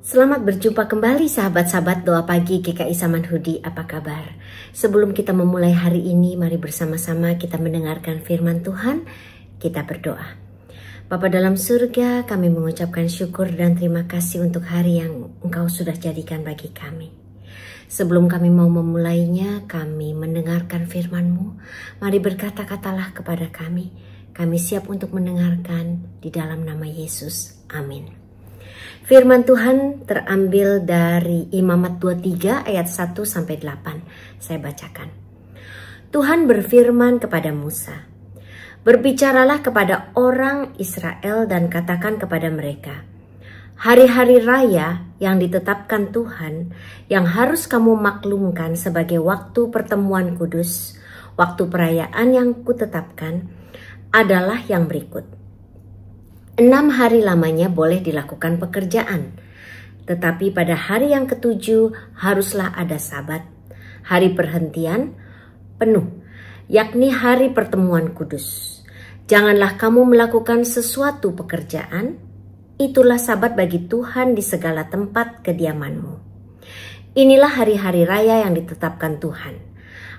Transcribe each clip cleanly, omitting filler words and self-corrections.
Selamat berjumpa kembali sahabat-sahabat doa pagi GKI Samanhudi, apa kabar? Sebelum kita memulai hari ini, mari bersama-sama kita mendengarkan firman Tuhan, kita berdoa. Bapa dalam surga, kami mengucapkan syukur dan terima kasih untuk hari yang Engkau sudah jadikan bagi kami. Sebelum kami mau memulainya, kami mendengarkan firman-Mu. Mari berkata-katalah kepada kami. Kami siap untuk mendengarkan di dalam nama Yesus. Amin. Firman Tuhan terambil dari Imamat 23 ayat 1-8. Saya bacakan. Tuhan berfirman kepada Musa, "Berbicaralah kepada orang Israel dan katakan kepada mereka, hari-hari raya yang ditetapkan Tuhan, yang harus kamu maklumkan sebagai waktu pertemuan kudus, waktu perayaan yang kutetapkan, adalah yang berikut. 6 hari lamanya boleh dilakukan pekerjaan, tetapi pada hari yang ke-7 haruslah ada Sabat, hari perhentian penuh, yakni hari pertemuan kudus. Janganlah kamu melakukan sesuatu pekerjaan, itulah Sabat bagi Tuhan di segala tempat kediamanmu. Inilah hari-hari raya yang ditetapkan Tuhan,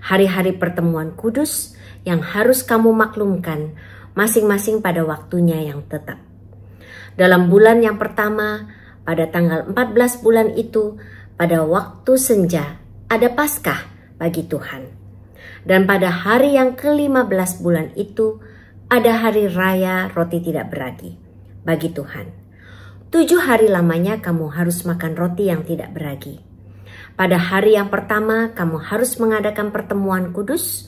hari-hari pertemuan kudus yang harus kamu maklumkan masing-masing pada waktunya yang tetap. Dalam bulan yang pertama, pada tanggal 14 bulan itu, pada waktu senja, ada Paskah bagi Tuhan. Dan pada hari yang ke-15 bulan itu, ada hari raya roti tidak beragi bagi Tuhan. 7 hari lamanya kamu harus makan roti yang tidak beragi. Pada hari yang pertama, kamu harus mengadakan pertemuan kudus.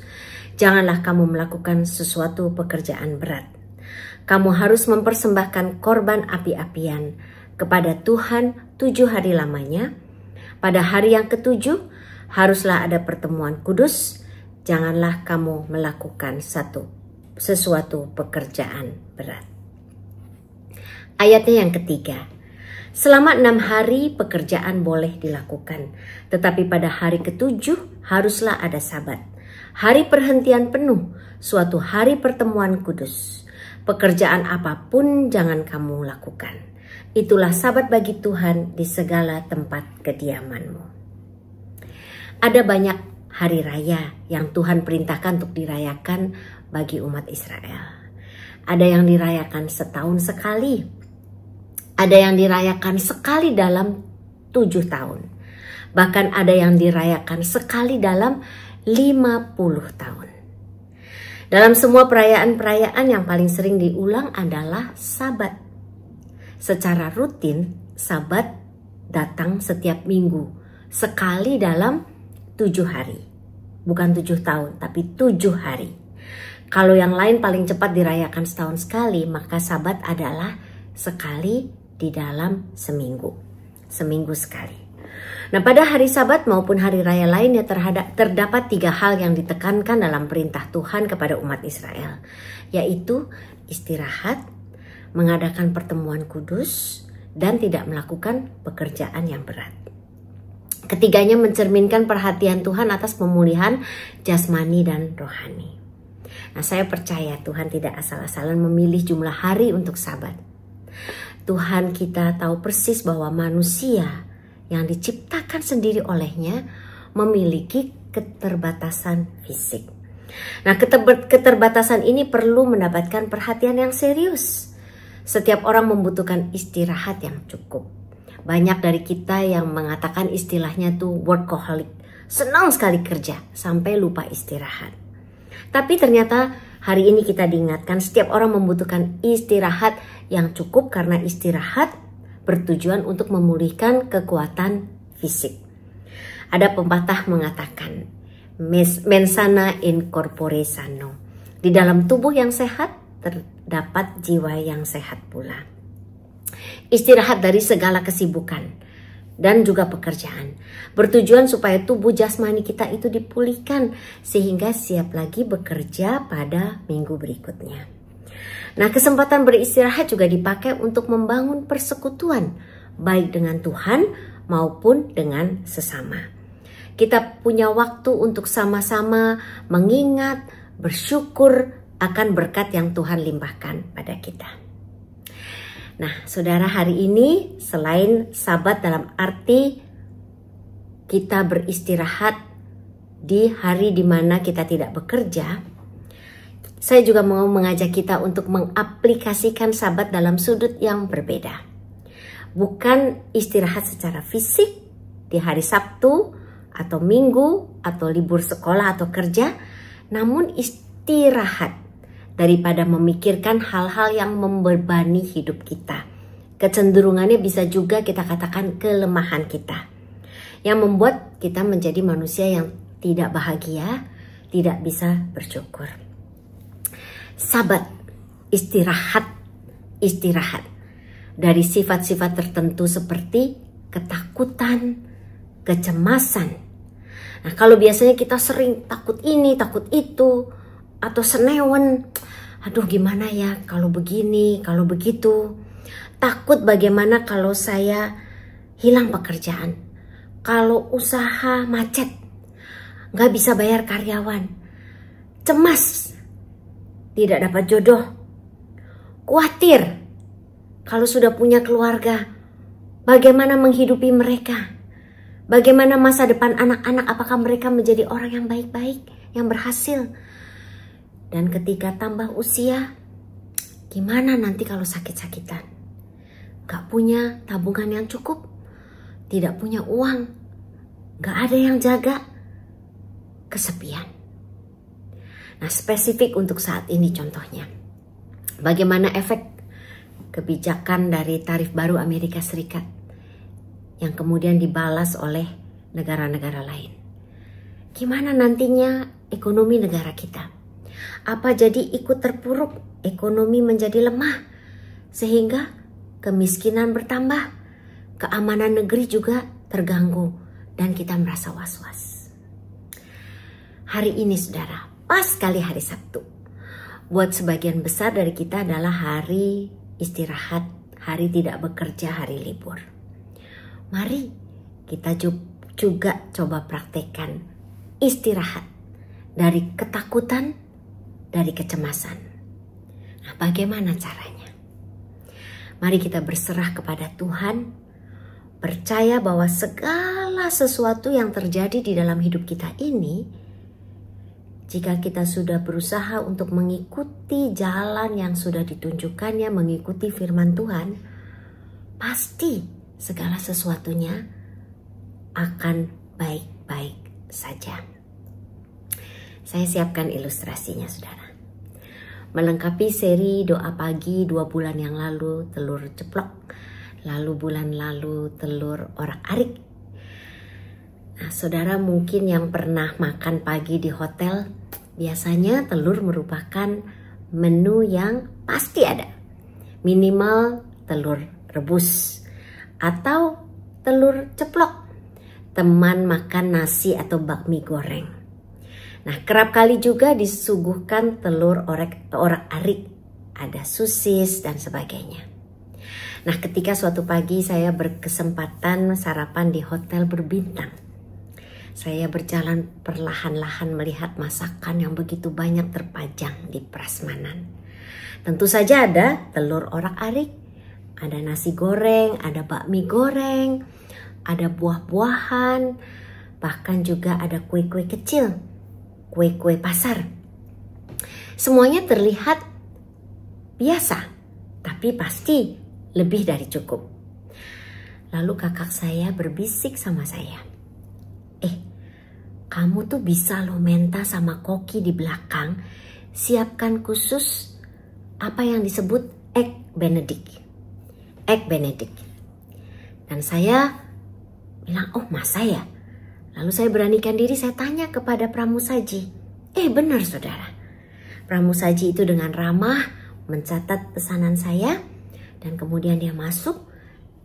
Janganlah kamu melakukan sesuatu pekerjaan berat. Kamu harus mempersembahkan korban api-apian kepada Tuhan 7 hari lamanya. Pada hari yang ke-7 haruslah ada pertemuan kudus. Janganlah kamu melakukan sesuatu pekerjaan berat." Ayatnya yang ketiga. Selama 6 hari pekerjaan boleh dilakukan, tetapi pada hari ke-7 haruslah ada Sabat, hari perhentian penuh, suatu hari pertemuan kudus. Pekerjaan apapun jangan kamu lakukan. Itulah Sabat bagi Tuhan di segala tempat kediamanmu. Ada banyak hari raya yang Tuhan perintahkan untuk dirayakan bagi umat Israel. Ada yang dirayakan setahun sekali. Ada yang dirayakan sekali dalam 7 tahun. Bahkan ada yang dirayakan sekali dalam 50 tahun. Dalam semua perayaan-perayaan yang paling sering diulang adalah Sabat. Secara rutin, Sabat datang setiap minggu, sekali dalam 7 hari. Bukan 7 tahun, tapi 7 hari. Kalau yang lain paling cepat dirayakan setahun sekali, maka Sabat adalah sekali di dalam seminggu. Seminggu sekali. Nah, pada hari Sabat maupun hari raya lainnya terdapat 3 hal yang ditekankan dalam perintah Tuhan kepada umat Israel, yaitu istirahat, mengadakan pertemuan kudus, dan tidak melakukan pekerjaan yang berat. Ketiganya mencerminkan perhatian Tuhan atas pemulihan jasmani dan rohani. Nah, saya percaya Tuhan tidak asal-asalan memilih jumlah hari untuk Sabat. Tuhan kita tahu persis bahwa manusia yang diciptakan sendiri olehnya memiliki keterbatasan fisik. Nah, keterbatasan ini perlu mendapatkan perhatian yang serius. Setiap orang membutuhkan istirahat yang cukup. Banyak dari kita yang mengatakan istilahnya tuh workaholic. Senang sekali kerja sampai lupa istirahat. Tapi ternyata hari ini kita diingatkan setiap orang membutuhkan istirahat yang cukup karena istirahat bertujuan untuk memulihkan kekuatan fisik. Ada pepatah mengatakan, mens sana in corpore sano. Di dalam tubuh yang sehat terdapat jiwa yang sehat pula. Istirahat dari segala kesibukan dan juga pekerjaan bertujuan supaya tubuh jasmani kita itu dipulihkan sehingga siap lagi bekerja pada minggu berikutnya. Nah, kesempatan beristirahat juga dipakai untuk membangun persekutuan baik dengan Tuhan maupun dengan sesama. Kita punya waktu untuk sama-sama mengingat, bersyukur akan berkat yang Tuhan limpahkan pada kita. Nah, saudara, hari ini selain Sabat dalam arti kita beristirahat di hari di mana kita tidak bekerja, saya juga mau mengajak kita untuk mengaplikasikan Sabat dalam sudut yang berbeda. Bukan istirahat secara fisik di hari Sabtu atau Minggu atau libur sekolah atau kerja, namun istirahat daripada memikirkan hal-hal yang membebani hidup kita. Kecenderungannya bisa juga kita katakan kelemahan kita, yang membuat kita menjadi manusia yang tidak bahagia, tidak bisa bersyukur. Sabat, istirahat dari sifat-sifat tertentu seperti ketakutan, kecemasan. Nah, kalau biasanya kita sering takut ini, takut itu, atau senewen, aduh gimana ya kalau begini, kalau begitu. Takut bagaimana kalau saya hilang pekerjaan, kalau usaha macet, nggak bisa bayar karyawan, cemas, tidak dapat jodoh, khawatir kalau sudah punya keluarga, bagaimana menghidupi mereka, bagaimana masa depan anak-anak, apakah mereka menjadi orang yang baik-baik, yang berhasil. Dan ketika tambah usia, gimana nanti kalau sakit-sakitan? Gak punya tabungan yang cukup, tidak punya uang, gak ada yang jaga, kesepian. Nah, spesifik untuk saat ini contohnya. Bagaimana efek kebijakan dari tarif baru Amerika Serikat yang kemudian dibalas oleh negara-negara lain? Gimana nantinya ekonomi negara kita? Apa jadi ikut terpuruk, ekonomi menjadi lemah, sehingga kemiskinan bertambah, keamanan negeri juga terganggu, dan kita merasa was-was. Hari ini saudara, pas kali hari Sabtu, buat sebagian besar dari kita adalah hari istirahat, hari tidak bekerja, hari libur. Mari kita juga coba praktekkan istirahat dari ketakutan, dari kecemasan. Nah, bagaimana caranya? Mari kita berserah kepada Tuhan, percaya bahwa segala sesuatu yang terjadi di dalam hidup kita ini, jika kita sudah berusaha untuk mengikuti jalan yang sudah ditunjukkannya, mengikuti firman Tuhan, pasti segala sesuatunya akan baik-baik saja. Saya siapkan ilustrasinya saudara. Melengkapi seri doa pagi 2 bulan yang lalu telur ceplok, lalu bulan lalu telur orak-arik. Nah, saudara mungkin yang pernah makan pagi di hotel, biasanya telur merupakan menu yang pasti ada. Minimal telur rebus atau telur ceplok, teman makan nasi atau bakmi goreng. Nah, kerap kali juga disuguhkan telur orak-arik, ada sosis dan sebagainya. Nah, ketika suatu pagi saya berkesempatan sarapan di hotel berbintang, saya berjalan perlahan-lahan melihat masakan yang begitu banyak terpajang di prasmanan. Tentu saja ada telur orak-arik, ada nasi goreng, ada bakmi goreng, ada buah-buahan, bahkan juga ada kue-kue kecil, kue-kue pasar. Semuanya terlihat biasa, tapi pasti lebih dari cukup. Lalu kakak saya berbisik sama saya, kamu tuh bisa loh minta sama koki di belakang, siapkan khusus apa yang disebut egg benedict. Dan saya bilang, oh masa ya? Lalu saya beranikan diri, saya tanya kepada pramusaji. Benar saudara. Pramusaji itu dengan ramah mencatat pesanan saya, dan kemudian dia masuk,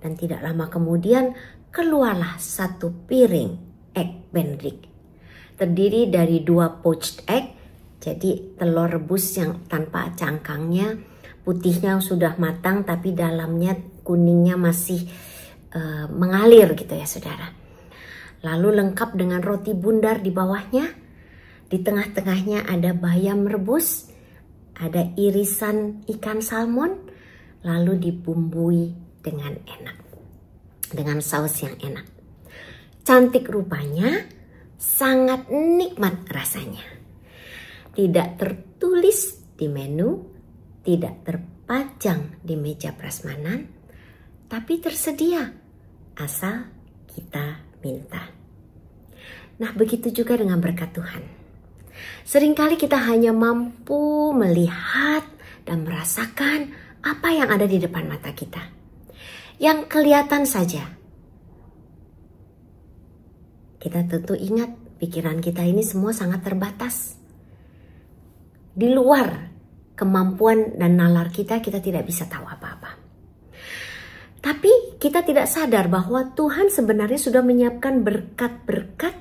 dan tidak lama kemudian keluarlah 1 piring egg benedict. Terdiri dari 2 poached egg, jadi telur rebus yang tanpa cangkangnya, putihnya sudah matang tapi dalamnya kuningnya masih mengalir gitu ya saudara. Lalu lengkap dengan roti bundar di bawahnya. Di tengah-tengahnya ada bayam rebus, ada irisan ikan salmon, lalu dibumbui dengan enak, dengan saus yang enak. Cantik rupanya, sangat nikmat rasanya. Tidak tertulis di menu, tidak terpajang di meja prasmanan, tapi tersedia asal kita minta. Nah, begitu juga dengan berkat Tuhan. Seringkali kita hanya mampu melihat dan merasakan apa yang ada di depan mata kita, yang kelihatan saja. Kita tentu ingat pikiran kita ini semua sangat terbatas. Di luar kemampuan dan nalar kita tidak bisa tahu apa-apa. Tapi kita tidak sadar bahwa Tuhan sebenarnya sudah menyiapkan berkat-berkat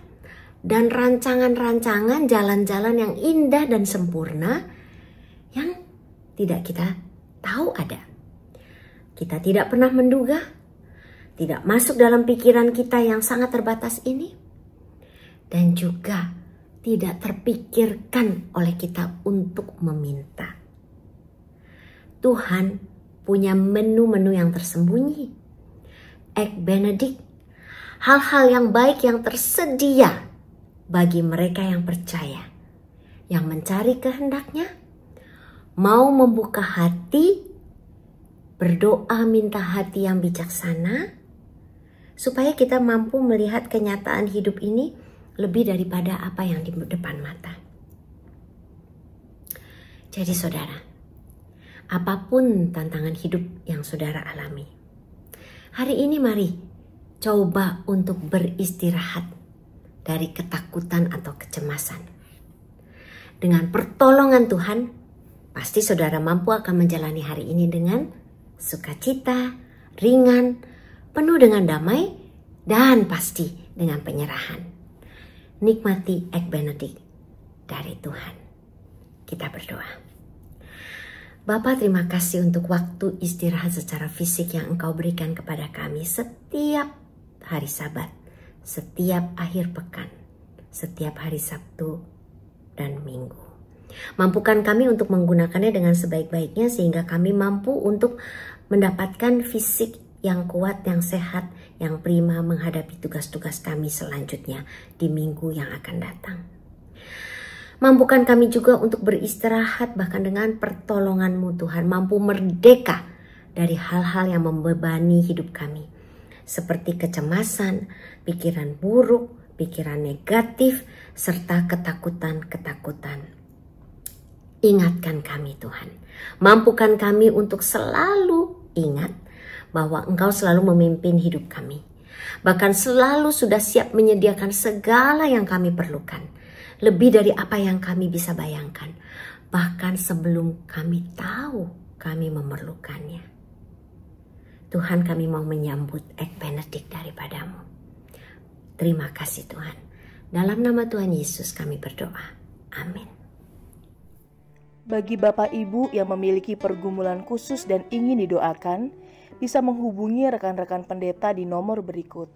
dan rancangan-rancangan jalan-jalan yang indah dan sempurna yang tidak kita tahu ada. Kita tidak pernah menduga, tidak masuk dalam pikiran kita yang sangat terbatas ini, dan juga tidak terpikirkan oleh kita untuk meminta. Tuhan punya menu-menu yang tersembunyi, Egg Benedict, hal-hal yang baik yang tersedia bagi mereka yang percaya, yang mencari kehendaknya, mau membuka hati, berdoa minta hati yang bijaksana, supaya kita mampu melihat kenyataan hidup ini lebih daripada apa yang di depan mata. Jadi saudara, apapun tantangan hidup yang saudara alami, hari ini mari coba untuk beristirahat dari ketakutan atau kecemasan. Dengan pertolongan Tuhan, pasti saudara mampu akan menjalani hari ini dengan sukacita, ringan, penuh dengan damai, dan pasti dengan penyerahan. Nikmati Egg Benedict dari Tuhan. Kita berdoa. Bapa, terima kasih untuk waktu istirahat secara fisik yang Engkau berikan kepada kami setiap hari Sabat, setiap akhir pekan, setiap hari Sabtu dan Minggu. Mampukan kami untuk menggunakannya dengan sebaik-baiknya sehingga kami mampu untuk mendapatkan fisik yang kuat, yang sehat, yang prima menghadapi tugas-tugas kami selanjutnya di minggu yang akan datang. Mampukan kami juga untuk beristirahat bahkan dengan pertolongan-Mu Tuhan, mampu merdeka dari hal-hal yang membebani hidup kami, seperti kecemasan, pikiran buruk, pikiran negatif, serta ketakutan-ketakutan. Ingatkan kami Tuhan, mampukan kami untuk selalu ingat bahwa Engkau selalu memimpin hidup kami. Bahkan selalu sudah siap menyediakan segala yang kami perlukan, lebih dari apa yang kami bisa bayangkan, bahkan sebelum kami tahu kami memerlukannya. Tuhan, kami mau menyambut Egg Benedict daripada-Mu. Terima kasih Tuhan. Dalam nama Tuhan Yesus kami berdoa. Amin. Bagi Bapak Ibu yang memiliki pergumulan khusus dan ingin didoakan, bisa menghubungi rekan-rekan pendeta di nomor berikut.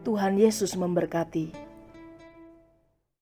Tuhan Yesus memberkati.